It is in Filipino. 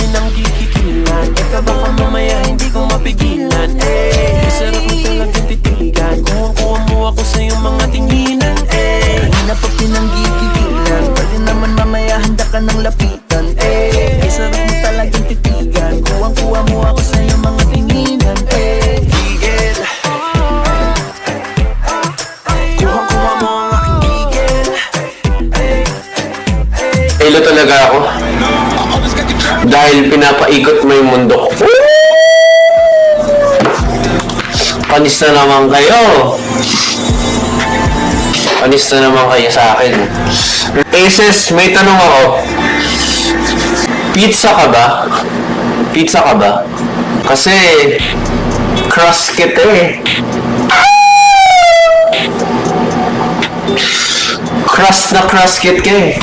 pinanggigigilan. Teka baka mamaya hindi ko mapigilan. Masarap mo talagang titigan. Kuwang-kuwang mo ako sa iyong mga tinginan. Kanina pa pinanggigigilan, pwede naman mamaya handa ka ng lapitan. Masarap mo talagang titigan. Kuwang-kuwang mo ako sa iyong mga tinginan. Gigil, kuwang-kuwang mo ang aking gigil. Ilo talaga ako. Dahil pinapaikot mo yung mundo ko. Panis na naman kayo. Panis na naman kayo sa akin. Aces, may tanong ako. Pizza ka ba? Pizza ka ba? Kasi crust kita eh. Crust na crust kit ka eh.